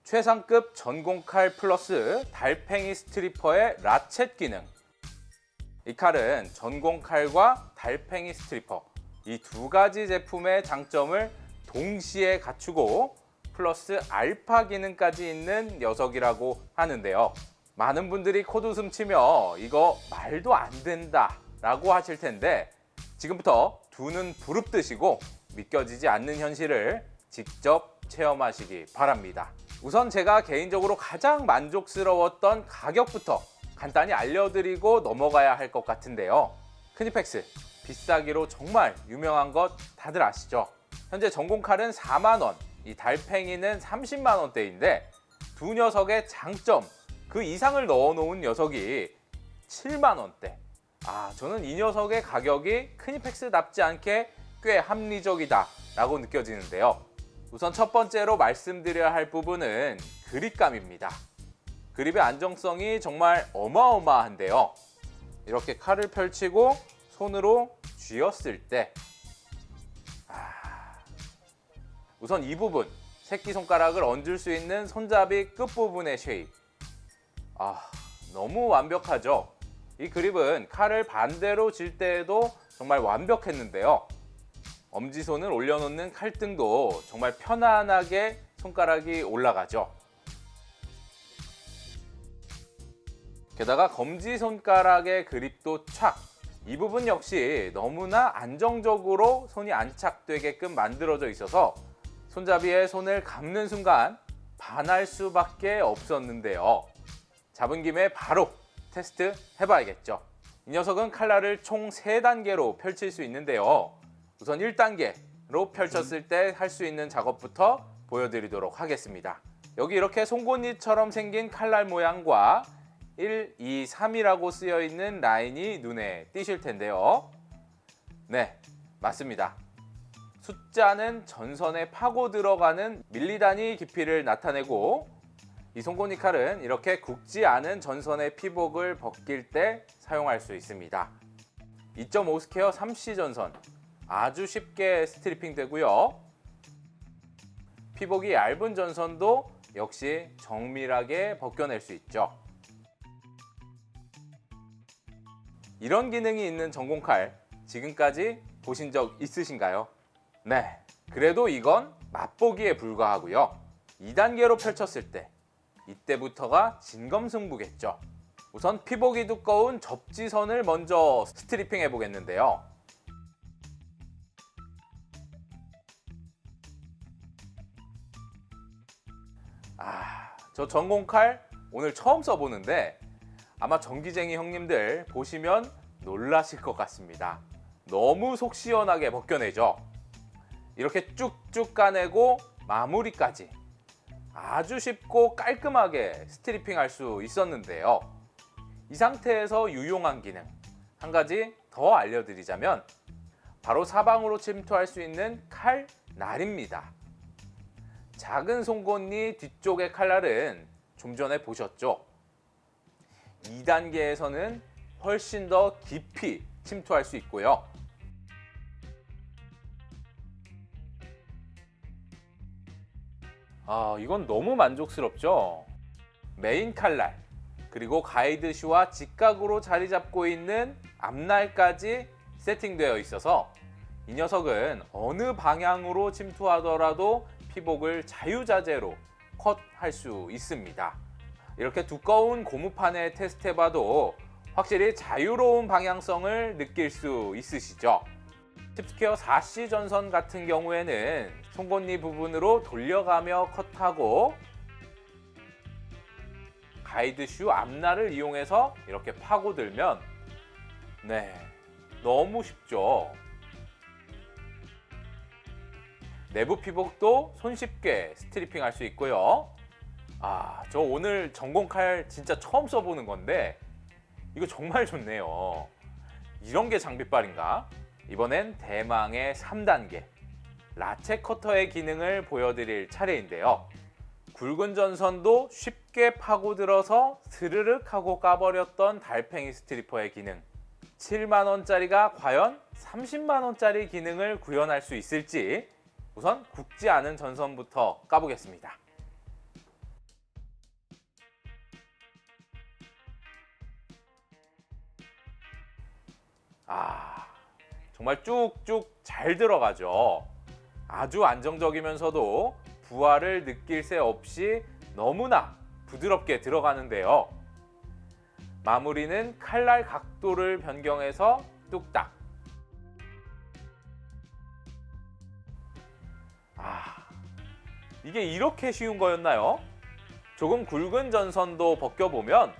최상급 전공칼 플러스 달팽이 스트리퍼의 라쳇 기능. 이 칼은 전공칼과 달팽이 스트리퍼 이 두 가지 제품의 장점을 동시에 갖추고 플러스 알파 기능까지 있는 녀석이라고 하는데요. 많은 분들이 콧웃음 치며 이거 말도 안 된다 라고 하실 텐데, 지금부터 두 눈 부릅뜨시고 믿겨지지 않는 현실을 직접 체험하시기 바랍니다. 우선 제가 개인적으로 가장 만족스러웠던 가격부터 간단히 알려드리고 넘어가야 할 것 같은데요. 크니팩스 비싸기로 정말 유명한 것 다들 아시죠? 현재 전공칼은 4만원, 이 달팽이는 30만원대인데 두 녀석의 장점 그 이상을 넣어놓은 녀석이 7만원대. 저는 이 녀석의 가격이 크니팩스답지 않게 꽤 합리적이다 라고 느껴지는데요. 우선 첫 번째로 말씀드려야 할 부분은 그립감입니다. 그립의 안정성이 정말 어마어마한데요. 이렇게 칼을 펼치고 손으로 쥐었을 때 우선 이 부분, 새끼손가락을 얹을 수 있는 손잡이 끝부분의 쉐입, 너무 완벽하죠. 이 그립은 칼을 반대로 쥘 때에도 정말 완벽했는데요. 엄지손을 올려놓는 칼등도 정말 편안하게 손가락이 올라가죠. 게다가 검지손가락의 그립도 촥! 이 부분 역시 너무나 안정적으로 손이 안착되게끔 만들어져 있어서 손잡이에 손을 감는 순간 반할 수밖에 없었는데요. 잡은 김에 바로 테스트 해봐야겠죠. 이 녀석은 칼날을 총 3단계로 펼칠 수 있는데요. 우선 1단계로 펼쳤을 때 할 수 있는 작업부터 보여드리도록 하겠습니다. 여기 이렇게 송곳니처럼 생긴 칼날 모양과 1, 2, 3이라고 쓰여 있는 라인이 눈에 띄실 텐데요. 네, 맞습니다. 숫자는 전선에 파고 들어가는 밀리 단위 깊이를 나타내고, 이 송곳니 칼은 이렇게 굵지 않은 전선의 피복을 벗길 때 사용할 수 있습니다. 2.5 스퀘어 3C 전선, 아주 쉽게 스트리핑 되고요. 피복이 얇은 전선도 역시 정밀하게 벗겨낼 수 있죠. 이런 기능이 있는 전공칼 지금까지 보신 적 있으신가요? 네, 그래도 이건 맛보기에 불과하고요. 2단계로 펼쳤을 때 이때부터가 진검승부겠죠. 우선 피복이 두꺼운 접지선을 먼저 스트리핑 해보겠는데요. 저 전공칼 오늘 처음 써보는데 아마 전기쟁이 형님들 보시면 놀라실 것 같습니다. 너무 속 시원하게 벗겨내죠. 이렇게 쭉쭉 까내고 마무리까지 아주 쉽고 깔끔하게 스트리핑 할 수 있었는데요. 이 상태에서 유용한 기능 한 가지 더 알려드리자면 바로 사방으로 침투할 수 있는 칼날입니다. 작은 송곳니 뒤쪽의 칼날은 좀 전에 보셨죠? 2단계에서는 훨씬 더 깊이 침투할 수 있고요. 이건 너무 만족스럽죠? 메인 칼날, 그리고 가이드슈와 직각으로 자리 잡고 있는 앞날까지 세팅되어 있어서 이 녀석은 어느 방향으로 침투하더라도 피복을 자유자재로 컷할 수 있습니다. 이렇게 두꺼운 고무판에 테스트해봐도 확실히 자유로운 방향성을 느낄 수 있으시죠? 10스퀘어 4C 전선 같은 경우에는 송곳니 부분으로 돌려가며 컷하고, 가이드슈 앞날을 이용해서 이렇게 파고들면 너무 쉽죠? 내부 피복도 손쉽게 스트리핑 할 수 있고요. 저 오늘 전공칼 진짜 처음 써보는 건데 이거 정말 좋네요. 이런 게 장비빨인가? 이번엔 대망의 3단계 라쳇 커터의 기능을 보여드릴 차례인데요. 굵은 전선도 쉽게 파고들어서 스르륵 하고 까버렸던 달팽이 스트리퍼의 기능, 7만원짜리가 과연 30만원짜리 기능을 구현할 수 있을지 우선 굵지 않은 전선부터 까보겠습니다. 정말 쭉쭉 잘 들어가죠. 아주 안정적이면서도 부하를 느낄 새 없이 너무나 부드럽게 들어가는데요. 마무리는 칼날 각도를 변경해서 뚝딱. 이게 이렇게 쉬운 거였나요? 조금 굵은 전선도 벗겨보면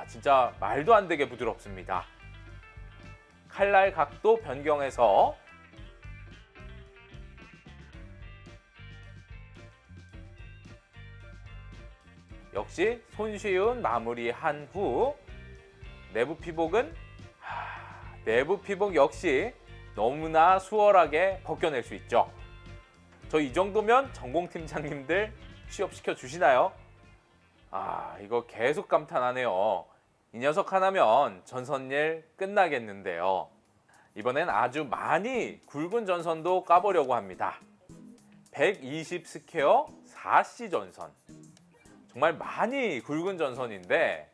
진짜 말도 안 되게 부드럽습니다. 칼날 각도 변경해서 역시 손쉬운 마무리한 후 내부 피복은 내부 피복 역시 너무나 수월하게 벗겨낼 수 있죠. 저 이 정도면 전공팀장님들 취업시켜 주시나요? 이거 계속 감탄하네요. 이 녀석 하나면 전선일 끝나겠는데요. 이번엔 아주 많이 굵은 전선도 까보려고 합니다. 120 스퀘어 4C 전선. 정말 많이 굵은 전선인데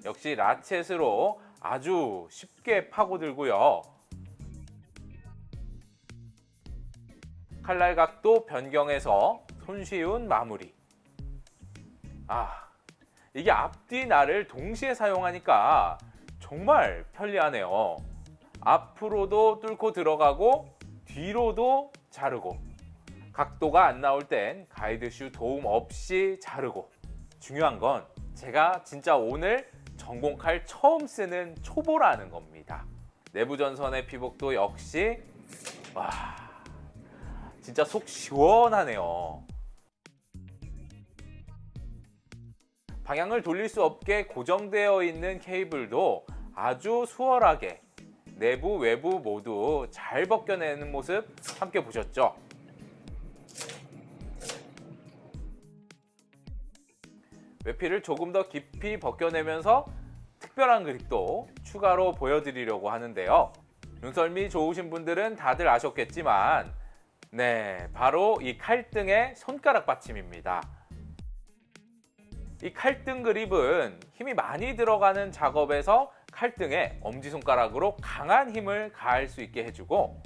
역시 라쳇으로 아주 쉽게 파고들고요. 칼날 각도 변경해서 손쉬운 마무리. 이게 앞뒤 날을 동시에 사용하니까 정말 편리하네요. 앞으로도 뚫고 들어가고 뒤로도 자르고, 각도가 안 나올 땐 가이드슈 도움 없이 자르고, 중요한 건 제가 진짜 오늘 전공칼 처음 쓰는 초보라는 겁니다. 내부 전선의 피복도 역시 진짜 속 시원하네요. 방향을 돌릴 수 없게 고정되어 있는 케이블도 아주 수월하게 내부 외부 모두 잘 벗겨내는 모습 함께 보셨죠? 외피를 조금 더 깊이 벗겨내면서 특별한 그립도 추가로 보여드리려고 하는데요. 눈썰미 좋으신 분들은 다들 아셨겠지만 바로 이 칼등의 손가락 받침입니다. 이 칼등 그립은 힘이 많이 들어가는 작업에서 칼등에 엄지손가락으로 강한 힘을 가할 수 있게 해주고,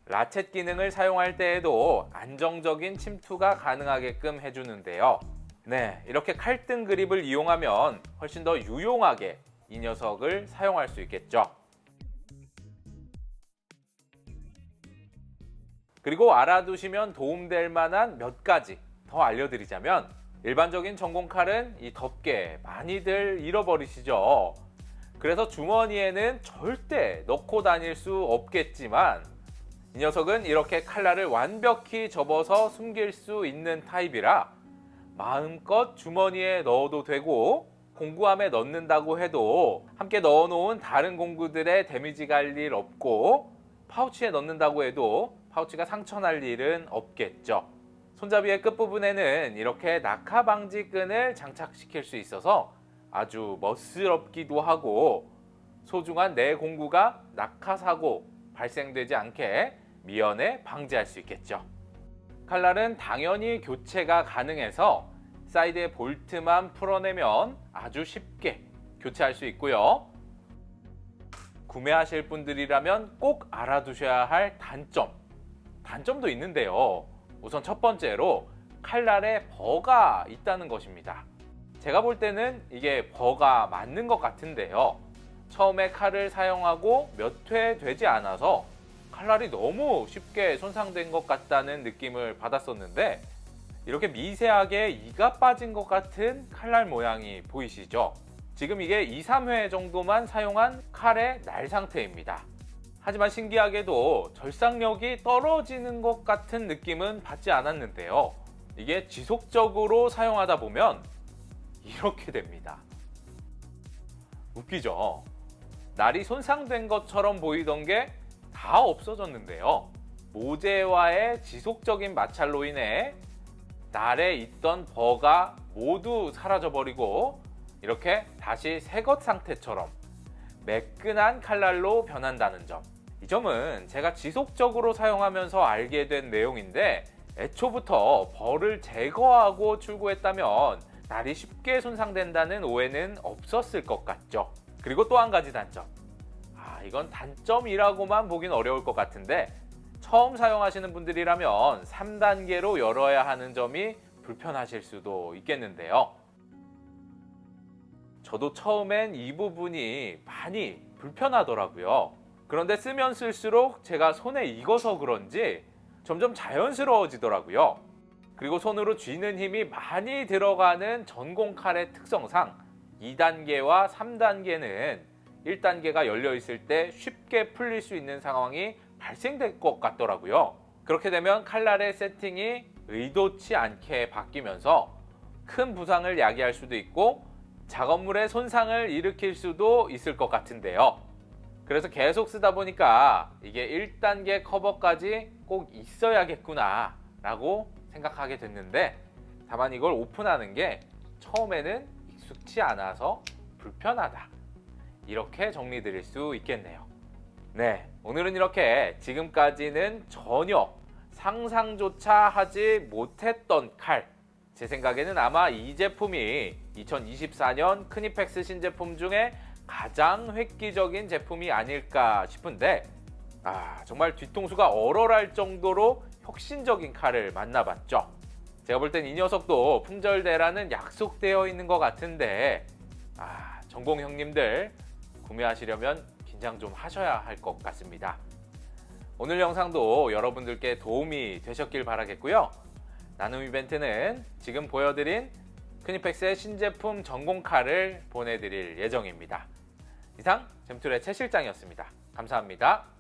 라쳇 기능을 사용할 때에도 안정적인 침투가 가능하게끔 해주는데요. 이렇게 칼등 그립을 이용하면 훨씬 더 유용하게 이 녀석을 사용할 수 있겠죠. 그리고 알아두시면 도움될 만한 몇 가지 더 알려드리자면, 일반적인 전공칼은 이 덮개 많이들 잃어버리시죠. 그래서 주머니에는 절대 넣고 다닐 수 없겠지만, 이 녀석은 이렇게 칼날을 완벽히 접어서 숨길 수 있는 타입이라 마음껏 주머니에 넣어도 되고, 공구함에 넣는다고 해도 함께 넣어놓은 다른 공구들의 데미지 갈 일 없고, 파우치에 넣는다고 해도 파우치가 상처날 일은 없겠죠. 손잡이의 끝부분에는 이렇게 낙하 방지 끈을 장착시킬 수 있어서 아주 멋스럽기도 하고, 소중한 내 공구가 낙하 사고 발생되지 않게 미연에 방지할 수 있겠죠. 칼날은 당연히 교체가 가능해서 사이드의 볼트만 풀어내면 아주 쉽게 교체할 수 있고요. 구매하실 분들이라면 꼭 알아두셔야 할 단점도 있는데요. 우선 첫 번째로 칼날에 버가 있다는 것입니다. 제가 볼 때는 이게 버가 맞는 것 같은데요. 처음에 칼을 사용하고 몇 회 되지 않아서 칼날이 너무 쉽게 손상된 것 같다는 느낌을 받았었는데, 이렇게 미세하게 이가 빠진 것 같은 칼날 모양이 보이시죠? 지금 이게 2, 3회 정도만 사용한 칼의 날 상태입니다. 하지만 신기하게도 절삭력이 떨어지는 것 같은 느낌은 받지 않았는데요. 이게 지속적으로 사용하다 보면 이렇게 됩니다. 웃기죠? 날이 손상된 것처럼 보이던 게 다 없어졌는데요. 모재와의 지속적인 마찰로 인해 날에 있던 버가 모두 사라져버리고, 이렇게 다시 새것 상태처럼 매끈한 칼날로 변한다는 점. 이 점은 제가 지속적으로 사용하면서 알게 된 내용인데 애초부터 벌을 제거하고 출고했다면 날이 쉽게 손상된다는 오해는 없었을 것 같죠. 그리고 또 한 가지 단점. 이건 단점이라고만 보긴 어려울 것 같은데 처음 사용하시는 분들이라면 3단계로 열어야 하는 점이 불편하실 수도 있겠는데요. 저도 처음엔 이 부분이 많이 불편하더라고요. 그런데 쓰면 쓸수록 제가 손에 익어서 그런지 점점 자연스러워지더라고요. 그리고 손으로 쥐는 힘이 많이 들어가는 전공칼의 특성상 2단계와 3단계는 1단계가 열려 있을 때 쉽게 풀릴 수 있는 상황이 발생될 것 같더라고요. 그렇게 되면 칼날의 세팅이 의도치 않게 바뀌면서 큰 부상을 야기할 수도 있고 작업물에 손상을 일으킬 수도 있을 것 같은데요. 그래서 계속 쓰다 보니까 이게 1단계 커버까지 꼭 있어야겠구나 라고 생각하게 됐는데 다만 이걸 오픈하는 게 처음에는 익숙치 않아서 불편하다. 이렇게 정리 드릴 수 있겠네요. 네, 오늘은 이렇게 지금까지는 전혀 상상조차 하지 못했던 칼, 제 생각에는 아마 이 제품이 2024년 크니펙스 신제품 중에 가장 획기적인 제품이 아닐까 싶은데 정말 뒤통수가 얼얼할 정도로 혁신적인 칼을 만나봤죠. 제가 볼 땐 이 녀석도 품절대라는 약속되어 있는 것 같은데 전공 형님들 구매하시려면 긴장 좀 하셔야 할 것 같습니다. 오늘 영상도 여러분들께 도움이 되셨길 바라겠고요. 나눔 이벤트는 지금 보여드린 크니펙스의 신제품 전공칼을 보내드릴 예정입니다. 이상 잼툴의 최 실장이었습니다. 감사합니다.